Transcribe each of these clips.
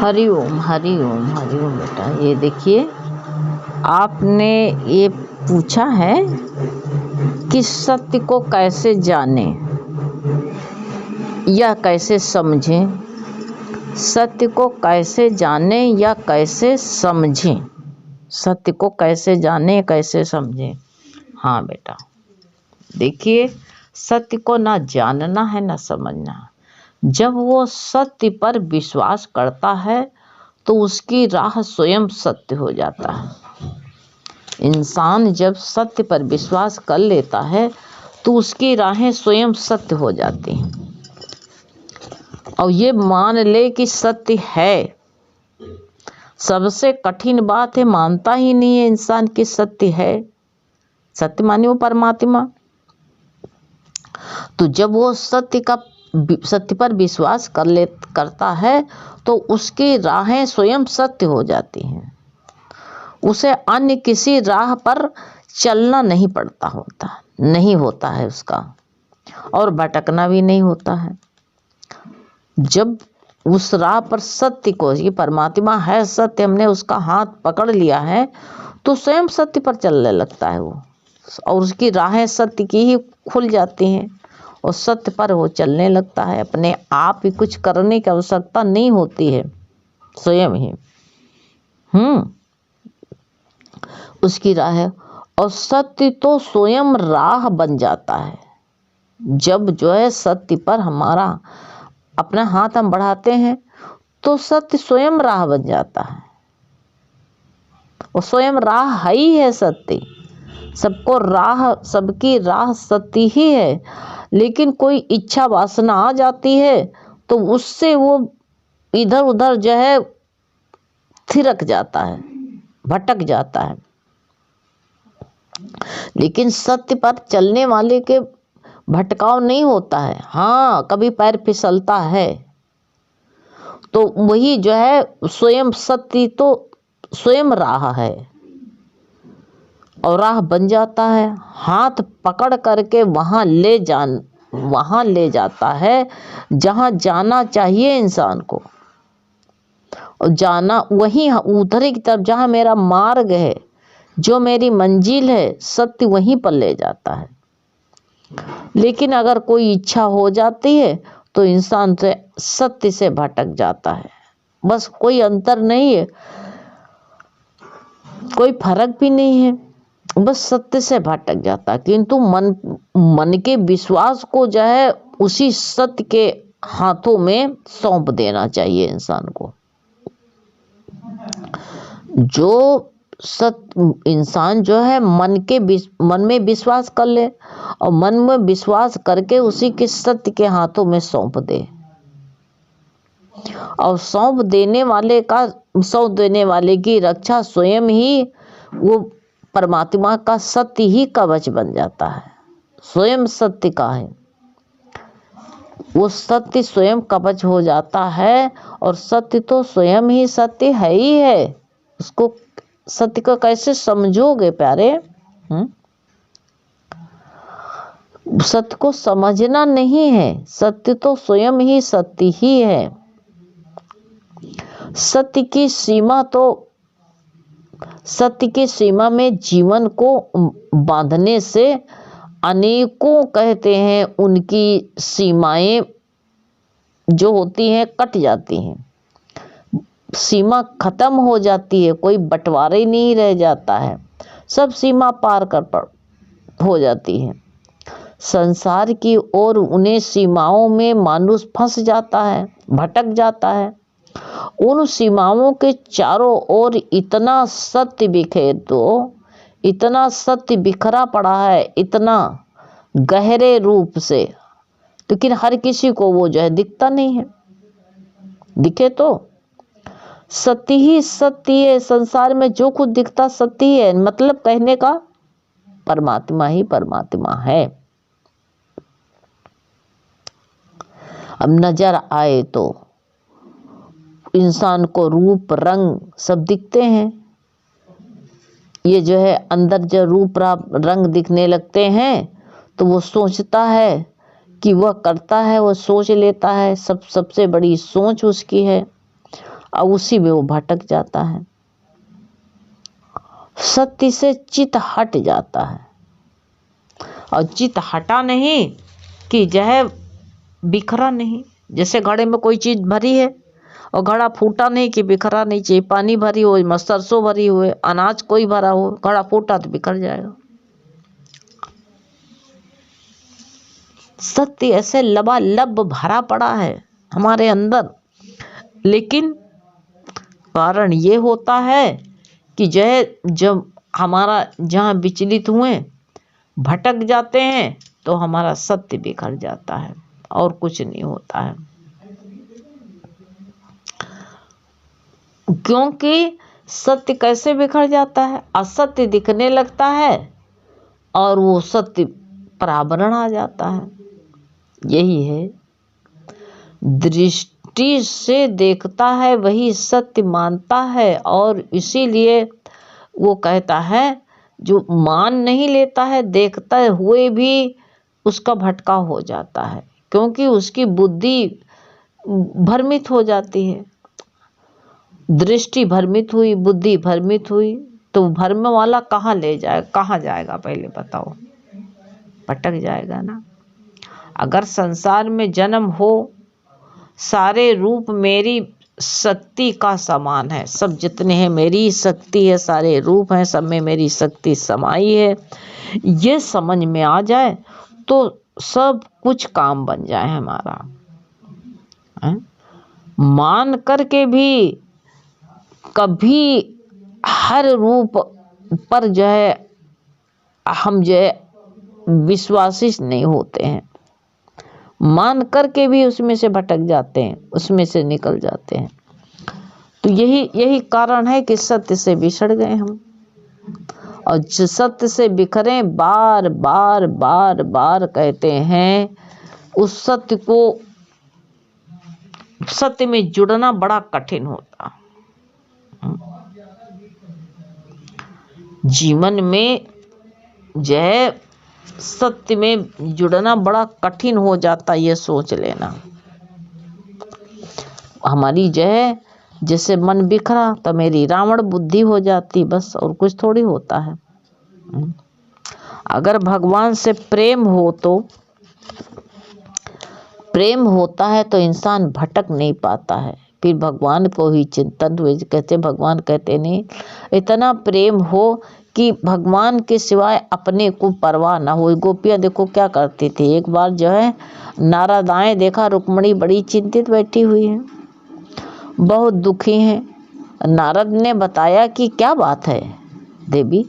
हरि ओम हरि ओम हरि ओम। बेटा ये देखिए, आपने ये पूछा है कि सत्य को कैसे जाने या कैसे समझें। सत्य को कैसे जाने या कैसे समझें, सत्य को कैसे जाने कैसे समझें। हाँ बेटा, देखिए, सत्य को ना जानना है ना समझना। जब वो सत्य पर विश्वास करता है तो उसकी राह स्वयं सत्य हो जाता है। इंसान जब सत्य पर विश्वास कर लेता है तो उसकी राहें स्वयं सत्य हो जाती हैं। और ये मान ले कि सत्य है, सबसे कठिन बात है, मानता ही नहीं है इंसान कि सत्य है। सत्य माने वो परमात्मा। तो जब वो सत्य पर विश्वास करता है तो उसकी राहें स्वयं सत्य हो जाती हैं। उसे अन्य किसी राह पर चलना नहीं पड़ता नहीं होता है उसका, और भटकना भी नहीं होता है। जब उस राह पर सत्य को, ये परमात्मा है सत्य, हमने उसका हाथ पकड़ लिया है तो स्वयं सत्य पर चलने लगता है वो, और उसकी राहें सत्य की ही खुल जाती हैं और सत्य पर वो चलने लगता है। अपने आप ही कुछ करने की आवश्यकता नहीं होती है, स्वयं ही उसकी राह है। और सत्य तो स्वयं राह बन जाता है। जब जो है सत्य पर हमारा अपना हाथ हम बढ़ाते हैं तो सत्य स्वयं राह बन जाता है। और स्वयं राह है ही है सत्य। सबको राह, सबकी राह सत्य ही है। लेकिन कोई इच्छा वासना आ जाती है तो उससे वो इधर उधर जो है थिरक जाता है, भटक जाता है। लेकिन सत्य पर चलने वाले के भटकाव नहीं होता है। हाँ, कभी पैर फिसलता है तो वही जो है स्वयं सत्य तो स्वयं राह है और राह बन जाता है। हाथ पकड़ करके वहाँ ले जाता है जहाँ जाना चाहिए इंसान को। और जाना वहीं उधर की तरफ जहाँ मेरा मार्ग है, जो मेरी मंजिल है, सत्य वहीं पर ले जाता है। लेकिन अगर कोई इच्छा हो जाती है तो इंसान से सत्य से भटक जाता है। बस कोई अंतर नहीं है, कोई फर्क भी नहीं है, बस सत्य से भटक जाता है। किंतु मन के विश्वास को जो है उसी सत्य के हाथों में सौंप देना चाहिए इंसान को। जो इंसान जो है मन में विश्वास कर ले और मन में विश्वास करके उसी के सत्य के हाथों में सौंप दे। और सौंप देने वाले की रक्षा स्वयं ही वो परमात्मा का सत्य ही कवच बन जाता है। स्वयं सत्य का है वो, सत्य स्वयं कवच हो जाता है। और सत्य तो स्वयं ही सत्य है ही है। उसको सत्य को कैसे समझोगे प्यारे? सत्य को समझना नहीं है, सत्य तो स्वयं ही सत्य ही है। सत्य की सीमा में जीवन को बांधने से अनेकों कहते हैं उनकी सीमाएं जो होती हैं कट जाती हैं। सीमा खत्म हो जाती है, कोई बंटवारा ही नहीं रह जाता है, सब सीमा पार कर हो जाती है। संसार की ओर उन्हें सीमाओं में मानुष फंस जाता है, भटक जाता है। उन सीमाओं के चारों ओर इतना सत्य बिखरा पड़ा है, इतना गहरे रूप से, लेकिन हर किसी को वो जो है दिखता नहीं है। दिखे तो सत्य ही सत्य है। संसार में जो कुछ दिखता सत्य ही है, मतलब कहने का परमात्मा ही परमात्मा है। अब नजर आए तो इंसान को रूप रंग सब दिखते हैं। ये जो है अंदर जो रूप रंग दिखने लगते हैं तो वो सोचता है कि वह करता है, वो सोच लेता है, सबसे बड़ी सोच उसकी है। और उसी में वो भटक जाता है। सत्य से चित हट जाता है, और चित हटा नहीं कि जह बिखरा नहीं। जैसे घड़े में कोई चीज भरी है और घड़ा फूटा नहीं कि बिखरा नहीं चाहिए। पानी भरी हो, सरसों भरी हुए, अनाज कोई भरा हो, घड़ा फूटा तो बिखर जाएगा। सत्य ऐसे लबालब भरा पड़ा है हमारे अंदर, लेकिन कारण ये होता है कि जब हमारा जहाँ विचलित हुए, भटक जाते हैं, तो हमारा सत्य बिखर जाता है और कुछ नहीं होता है। क्योंकि सत्य कैसे बिखर जाता है? असत्य दिखने लगता है और वो सत्य पर आवरण आ जाता है। यही है, दृष्टि से देखता है वही सत्य मानता है, और इसीलिए वो कहता है जो मान नहीं लेता है, देखते हुए भी उसका भटकाव हो जाता है, क्योंकि उसकी बुद्धि भ्रमित हो जाती है। दृष्टि भ्रमित हुई, बुद्धि भ्रमित हुई, तो भ्रम वाला कहाँ ले जाए, कहाँ जाएगा? पहले बताओ, भटक जाएगा ना। अगर संसार में जन्म हो, सारे रूप मेरी शक्ति का समान है, सब जितने हैं मेरी शक्ति है, सारे रूप हैं, सब में मेरी शक्ति समाई है, ये समझ में आ जाए तो सब कुछ काम बन जाए हमारा। मान करके भी कभी हर रूप पर जो है हम जो है विश्वासी नहीं होते हैं, मान करके भी उसमें से भटक जाते हैं, उसमें से निकल जाते हैं। तो यही कारण है कि सत्य से बिछड़ गए हम, और सत्य से बिखरे बार बार बार बार कहते हैं। उस सत्य में जुड़ना बड़ा कठिन होता। जीवन में जय सत्य में जुड़ना बड़ा कठिन हो जाता, ये सोच लेना। हमारी जय जैसे मन बिखरा तो मेरी रावण बुद्धि हो जाती, बस, और कुछ थोड़ी होता है। अगर भगवान से प्रेम हो, तो प्रेम होता है तो इंसान भटक नहीं पाता है, फिर भगवान को ही चिंतन हुए। कहते भगवान कहते नहीं, इतना प्रेम हो कि भगवान के सिवाय अपने को परवाह ना हो। गोपियाँ देखो क्या करती थी। एक बार जो है नारद आए, देखा रुक्मणी बड़ी चिंतित बैठी हुई है, बहुत दुखी हैं। नारद ने बताया कि क्या बात है देवी,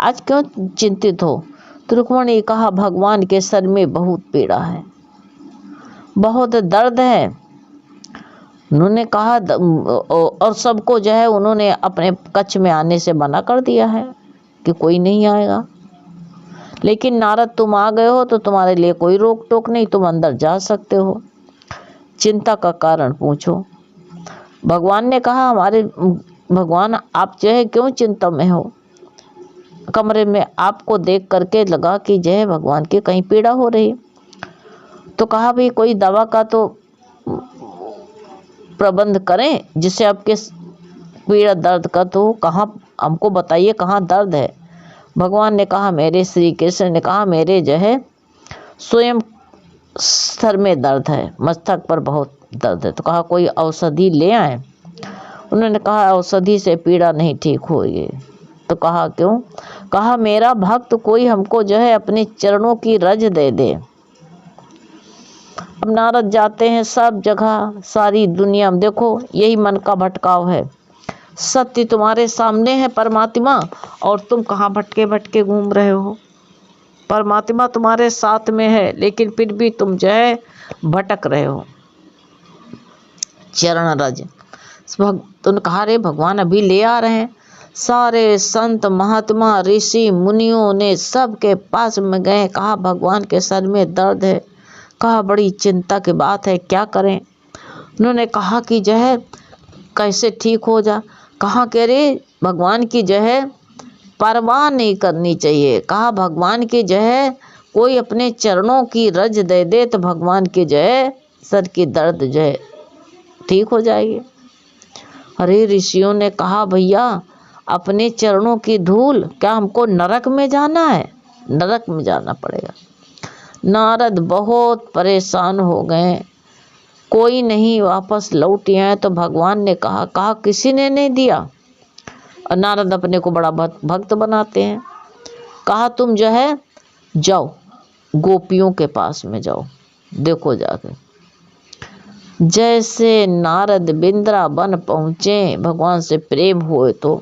आज क्यों चिंतित हो? तो रुक्मणी ने कहा भगवान के सर में बहुत पीड़ा है, बहुत दर्द है। उन्होंने कहा और सबको जो है उन्होंने अपने कक्ष में आने से मना कर दिया है कि कोई नहीं आएगा। लेकिन नारद तुम आ गए हो तो तुम्हारे लिए कोई रोक टोक नहीं, तुम अंदर जा सकते हो, चिंता का कारण पूछो। भगवान ने कहा हमारे भगवान आप जो है क्यों चिंता में हो? कमरे में आपको देख करके लगा कि जो है भगवान की कहीं पीड़ा हो रही। तो कहा भाई कोई दवा का तो प्रबंध करें जिससे आपके पीड़ा दर्द का, तो कहाँ हमको बताइए कहाँ दर्द है। भगवान ने कहा, मेरे श्री कृष्ण ने कहा मेरे जो है स्वयं सर में दर्द है, मस्तक पर बहुत दर्द है। तो कहा कोई औषधि ले आए। उन्होंने कहा औषधि से पीड़ा नहीं ठीक होगी। तो कहा क्यों? कहा मेरा भक्त कोई हमको जो है अपने चरणों की रज दे दे। अब नारद जाते हैं सब जगह, सारी दुनिया में, देखो यही मन का भटकाव है। सत्य तुम्हारे सामने है परमात्मा, और तुम कहाँ भटके भटके घूम रहे हो। परमात्मा तुम्हारे साथ में है, लेकिन फिर भी तुम जो है भटक रहे हो। चरण रज। तुमने कहा रे भगवान अभी ले आ रहे हैं। सारे संत महात्मा ऋषि मुनियों ने सबके पास में गए, कहा भगवान के सर में दर्द है। कहा बड़ी चिंता की बात है, क्या करें? उन्होंने कहा कि जो है कैसे ठीक हो जा। कहा कह रहे भगवान की जो है परवाह नहीं करनी चाहिए। कहा भगवान की जो है कोई अपने चरणों की रज दे तो भगवान की जो है सर की दर्द जो है ठीक हो जाएगी। अरे ऋषियों ने कहा, भैया अपने चरणों की धूल, क्या हमको नरक में जाना है? नरक में जाना पड़ेगा। नारद बहुत परेशान हो गए, कोई नहीं वापस लौट आए। तो भगवान ने कहा किसी ने नहीं दिया। और नारद अपने को बड़ा भक्त बनाते हैं। कहा तुम जो है जाओ गोपियों के पास में जाओ, देखो जाके। जैसे नारद वृंदावन पहुँचे, भगवान से प्रेम हुए तो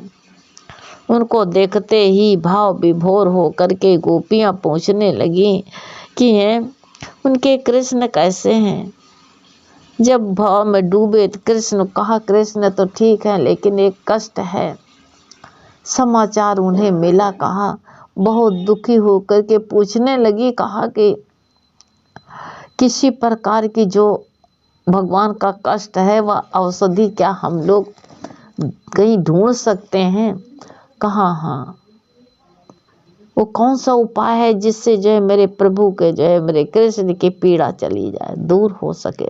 उनको देखते ही भाव विभोर हो करके गोपियाँ पूछने लगी कि हैं उनके कृष्ण कैसे हैं। जब भाव में डूबे तो कृष्ण कहा, कृष्ण तो ठीक है लेकिन एक कष्ट है। समाचार उन्हें मिला, कहा बहुत दुखी होकर के पूछने लगी, कहा कि किसी प्रकार की जो भगवान का कष्ट है वह औषधि क्या हम लोग कहीं ढूंढ सकते हैं? कहा हाँ, वो कौन सा उपाय है जिससे जो है मेरे प्रभु के जो है मेरे कृष्ण की पीड़ा चली जाए, दूर हो सके।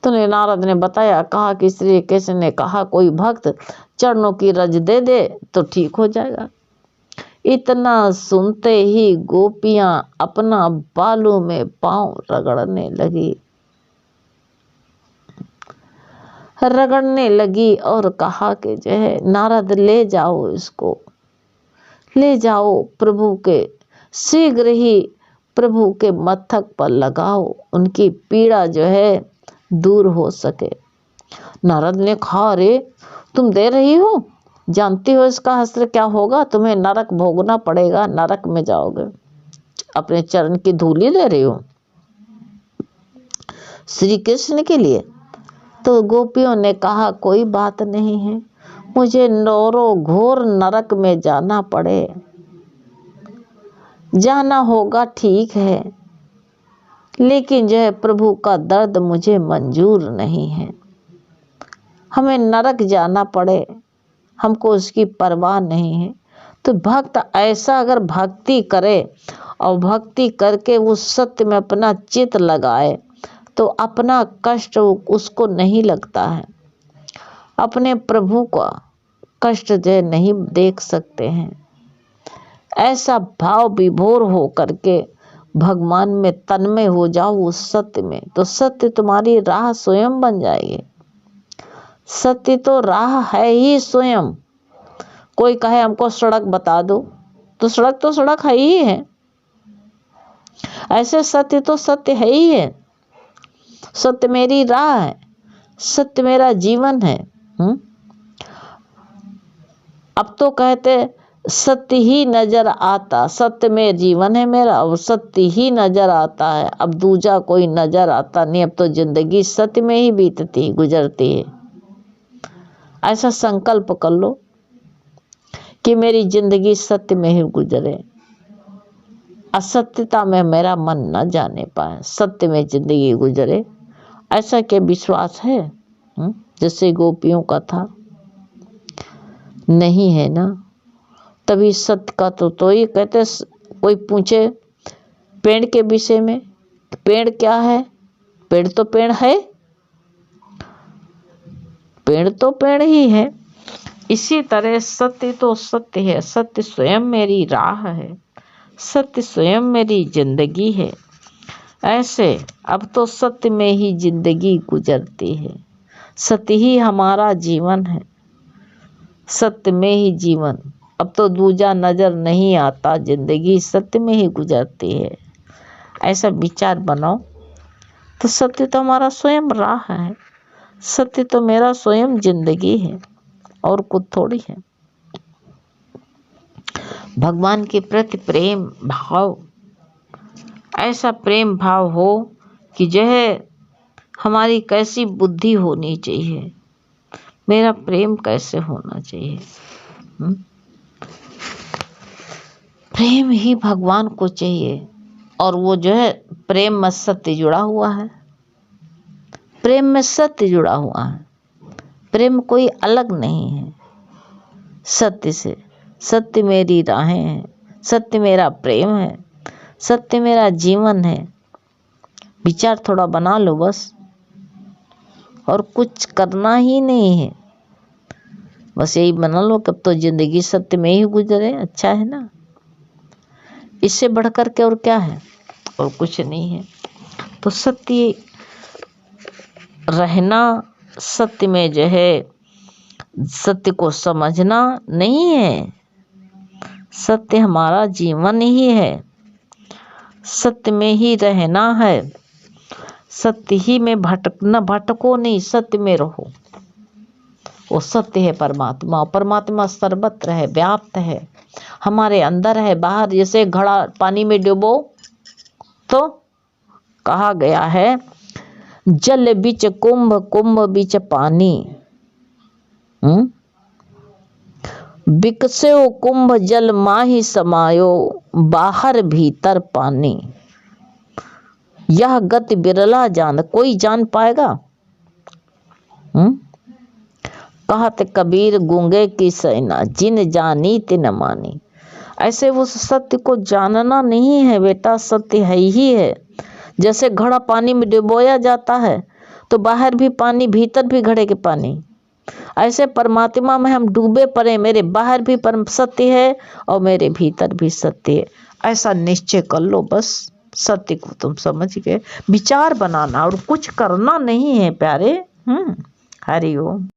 तो नारद ने बताया, कहा कि श्री कृष्ण ने कहा कोई भक्त चरणों की रज दे दे तो ठीक हो जाएगा। इतना सुनते ही गोपियां अपना बालों में पांव रगड़ने लगी और कहा कि जो है नारद ले जाओ, इसको ले जाओ प्रभु के, शीघ्र ही प्रभु के मस्तक पर लगाओ, उनकी पीड़ा जो है दूर हो सके। नारद ने कहा, अरे तुम दे रही हो, जानती हो इसका असर क्या होगा? तुम्हें नरक भोगना पड़ेगा, नरक में जाओगे। अपने चरण की धूली दे रही हो श्री कृष्ण के लिए। तो गोपियों ने कहा कोई बात नहीं है, मुझे नौरो घोर नरक में जाना पड़े, जाना होगा ठीक है, लेकिन जो है प्रभु का दर्द मुझे मंजूर नहीं है। हमें नरक जाना पड़े, हमको उसकी परवाह नहीं है। तो भक्त ऐसा अगर भक्ति करे और भक्ति करके उस सत्य में अपना चित्त लगाए तो अपना कष्ट उसको नहीं लगता है, अपने प्रभु का कष्ट जो नहीं देख सकते हैं। ऐसा भाव विभोर हो करके भगवान में तन्मय हो जाओ उस सत्य में, तो सत्य तुम्हारी राह स्वयं बन जाएगी। सत्य तो राह है ही स्वयं। कोई कहे हमको सड़क बता दो, तो सड़क है ही है। ऐसे सत्य तो सत्य है ही है। सत्य मेरी राह है, सत्य मेरा जीवन है। अब तो कहते सत्य ही नजर आता, सत्य में जीवन है मेरा, अब सत्य ही नजर आता है, अब दूजा कोई नजर आता नहीं। अब तो जिंदगी सत्य में ही बीतती गुजरती है। ऐसा संकल्प कर लो कि मेरी जिंदगी सत्य में ही गुजरे, असत्यता में मेरा मन न जाने पाए, सत्य में जिंदगी गुजरे। ऐसा क्या विश्वास है? जैसे गोपियों का था, नहीं है ना। तभी सत्य का तो ये कहते, कोई पूछे पेड़ के विषय में, पेड़ क्या है? पेड़ तो पेड़ है, पेड़ तो पेड़ ही है। इसी तरह सत्य तो सत्य है, सत्य स्वयं मेरी राह है, सत्य स्वयं मेरी जिंदगी है। ऐसे अब तो सत्य में ही जिंदगी गुजरती है, सत्य ही हमारा जीवन है, सत्य में ही जीवन। अब तो दूजा नजर नहीं आता, जिंदगी सत्य में ही गुजरती है। ऐसा विचार बनाओ तो सत्य तो हमारा स्वयं राह है, सत्य तो मेरा स्वयं जिंदगी है, और कुछ थोड़ी है। भगवान के प्रति प्रेम भाव, ऐसा प्रेम भाव हो कि जो है हमारी कैसी बुद्धि होनी चाहिए, मेरा प्रेम कैसे होना चाहिए। प्रेम ही भगवान को चाहिए, और वो जो है प्रेम में सत्य जुड़ा हुआ है, प्रेम में सत्य जुड़ा हुआ है। प्रेम कोई अलग नहीं है सत्य से। सत्य मेरी राहें हैं, सत्य मेरा प्रेम है, सत्य मेरा जीवन है। विचार थोड़ा बना लो बस, और कुछ करना ही नहीं है। बस यही बना लो कब तो जिंदगी सत्य में ही गुजरे, अच्छा है ना। इससे बढ़कर के और क्या है, और कुछ नहीं है। तो सत्य रहना, सत्य में जो है सत्य को समझना नहीं है, सत्य हमारा जीवन ही है, सत्य में ही रहना है, सत्य ही में भटको नहीं, सत्य में रहो। वो सत्य है परमात्मा, परमात्मा सर्वत्र है, व्याप्त है, हमारे अंदर है, बाहर। जैसे घड़ा पानी में डुबो तो कहा गया है जल बीच कुंभ, कुंभ बीच पानी, बिकसे कुंभ जल माही समायो, बाहर भीतर पानी। यह गति बिरला जान, कोई जान पाएगा। कहत कबीर गूंगे की सेना, जिन जानी तिन मानी। ऐसे उस सत्य को जानना नहीं है बेटा, सत्य है ही है। जैसे घड़ा पानी में डुबोया जाता है तो बाहर भी पानी, भीतर भी घड़े के पानी। ऐसे परमात्मा में हम डूबे पड़े, मेरे बाहर भी परम सत्य है और मेरे भीतर भी सत्य है। ऐसा निश्चय कर लो, बस सत्य को तुम समझ गए। विचार बनाना और कुछ करना नहीं है प्यारे। हरि ओम।